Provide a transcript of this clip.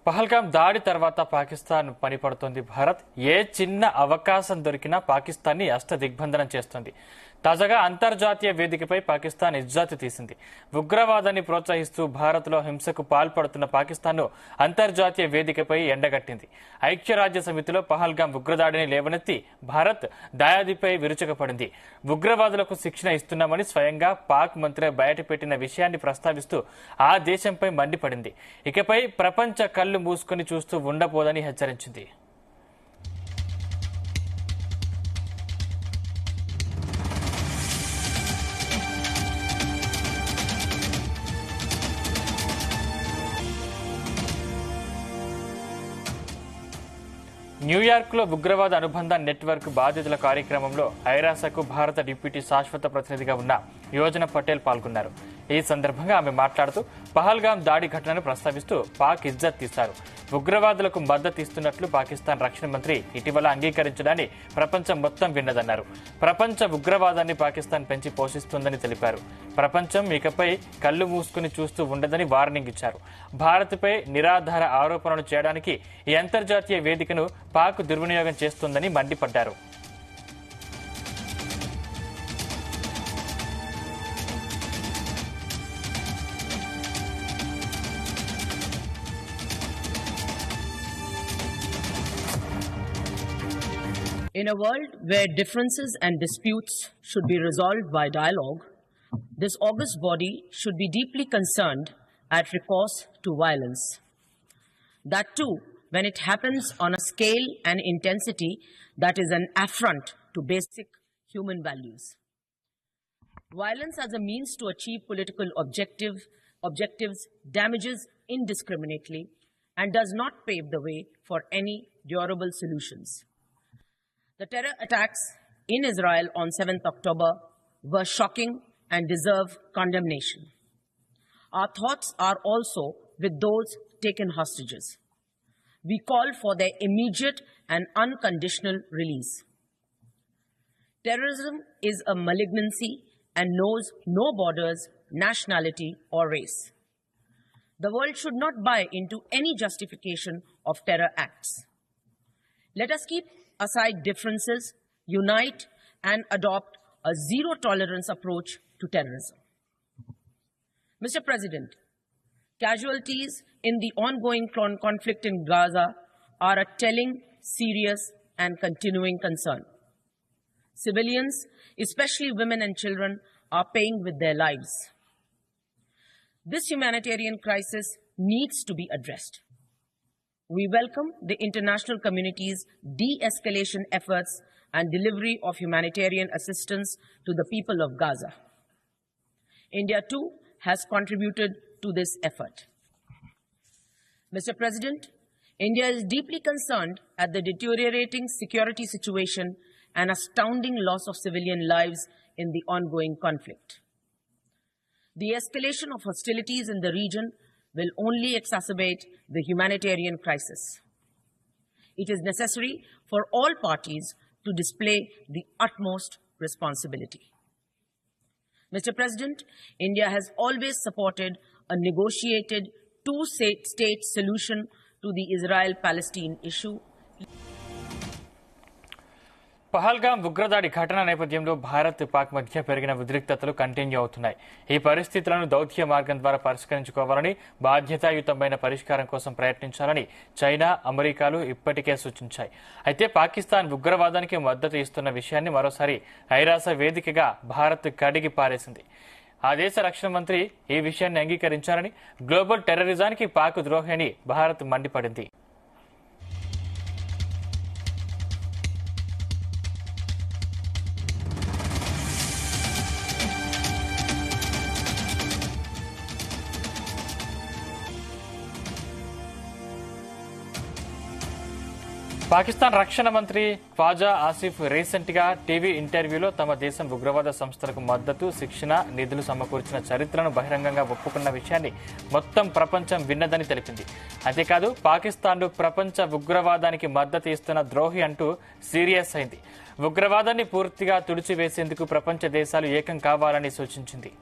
పహల్గాం దాడి తర్వాత పాకిస్తాన్ పనిపడుతోంది భారత్. ఏ చిన్న అవకాశం దొరికినా పాకిస్తాన్ని అష్టదిగ్బంధనం చేస్తోంది. తాజాగా అంతర్జాతీయ వేదికపై పాకిస్తాన్ ఇజ్జత్ తీసింది. ఉగ్రవాదాన్ని ప్రోత్సహిస్తూ భారత్లో హింసకు పాల్పడుతున్న పాకిస్తాన్ను అంతర్జాతీయ వేదికపై ఎండగట్టింది. ఐక్యరాజ్య సమితిలో పహల్గాం ఉగ్రదాడిని లేవనెత్తి భారత్ దాయాదిపై విరుచుకుపడింది. ఉగ్రవాదులకు శిక్షణ ఇస్తున్నామని స్వయంగా పాక్ మంత్రి బయటపెట్టిన విషయాన్ని ప్రస్తావిస్తూ ఆ దేశంపై మండిపడింది. ఇకపై ప్రపంచ కళ్లు మూసుకుని చూస్తూ ఉండబోదని హెచ్చరించింది. న్యూయార్క్ లో ఉగ్రవాద అనుబంధ నెట్వర్క్ బాధితుల కార్యక్రమంలో ఐరాసకు భారత డిప్యూటీ శాశ్వత ప్రతినిధిగా ఉన్న యోజన పటేల్ పాల్గొన్నారు. ఈ సందర్భంగా ఆమె మాట్లాడుతూ పహల్గాం దాడి ఘటనను ప్రస్తావిస్తూ పాక్ ఇజ్జత్ తీశారు. ఉగ్రవాదులకు మద్దతు ఇస్తున్నట్లు పాకిస్తాన్ రక్షణ మంత్రి ఇటీవల అంగీకరించడాన్ని ప్రపంచం మొత్తం విన్నదన్నారు. ప్రపంచ ఉగ్రవాదాన్ని పాకిస్తాన్ పెంచి పోషిస్తుందని తెలిపారు. ప్రపంచం ఇకపై కళ్లు మూసుకుని చూస్తూ ఉండదని వార్నింగ్ ఇచ్చారు. భారత్పై నిరాధార ఆరోపణలు చేయడానికి ఈ అంతర్జాతీయ వేదికను పాక్ దుర్వినియోగం చేస్తోందని మండిపడ్డారు. In a world where differences and disputes should be resolved by dialogue, this august body should be deeply concerned at recourse to violence. That too, when it happens on a scale and intensity that is an affront to basic human values. Violence as a means to achieve political objectives damages indiscriminately and does not pave the way for any durable solutions. The terror attacks in Israel on 7th October were shocking and deserve condemnation. Our thoughts are also with those taken hostages. We call for their immediate and unconditional release. Terrorism is a malignancy and knows no borders, nationality, or race. The world should not buy into any justification of terror acts. Let us keep aside differences, unite, and adopt a zero-tolerance approach to terrorism. Mr. President, casualties in the ongoing conflict in Gaza are a telling, serious, and continuing concern. Civilians, especially women and children, are paying with their lives. This humanitarian crisis needs to be addressed. We welcome the international community's de-escalation efforts and delivery of humanitarian assistance to the people of Gaza. India too has contributed to this effort. Mr. President, India is deeply concerned at the deteriorating security situation and astounding loss of civilian lives in the ongoing conflict. The escalation of hostilities in the region will only exacerbate the humanitarian crisis. It is necessary for all parties to display the utmost responsibility. Mr. President, India has always supported a negotiated two-state solution to the Israel-Palestine issue. Pahalgam ఉగ్రదాడి ఘటన నేపథ్యంలో భారత్ పాక్ మధ్య పెరిగిన ఉద్రిక్తతలు continue అవుతున్నాయి. ఈ పరిస్థితులను దౌత్య మార్గం ద్వారా పరిష్కరించుకోవాలని, బాధ్యతాయుతమైన పరిష్కారం కోసం ప్రయత్నించాలని చైనా, అమెరికాలు ఇప్పటికే సూచించాయి. అయితే పాకిస్తాన్ ఉగ్రవాదానికి మద్దతు ఇస్తున్న విషయాన్ని మరోసారి ఐరాస వేదికగా భారత్ కడిగి పారేసింది. ఆ దేశ రక్షణ మంత్రి ఈ విషయాన్ని అంగీకరించారని, గ్లోబల్ టెర్రరిజానికి పాక్ ద్రోహి అని భారత్ మండిపడింది. పాకిస్తాన్ రక్షణ మంత్రి ఖ్వాజా ఆసిఫ్ రీసెంట్ గా టీవీ ఇంటర్వ్యూలో తమ దేశం ఉగ్రవాద సంస్థలకు మద్దతు, శిక్షణ, నిధులు సమకూర్చిన చరిత్రను బహిరంగంగా ఒప్పుకున్న విషయాన్ని మొత్తం ప్రపంచం విన్నదని తెలిపింది. అంతేకాదు పాకిస్తాన్ ప్రపంచ ఉగ్రవాదానికి మద్దతు ఇస్తున్న ద్రోహి అంటూ సీరియస్ అయింది. ఉగ్రవాదాన్ని పూర్తిగా తుడిచివేసేందుకు ప్రపంచ దేశాలు ఏకం కావాలని సూచించింది.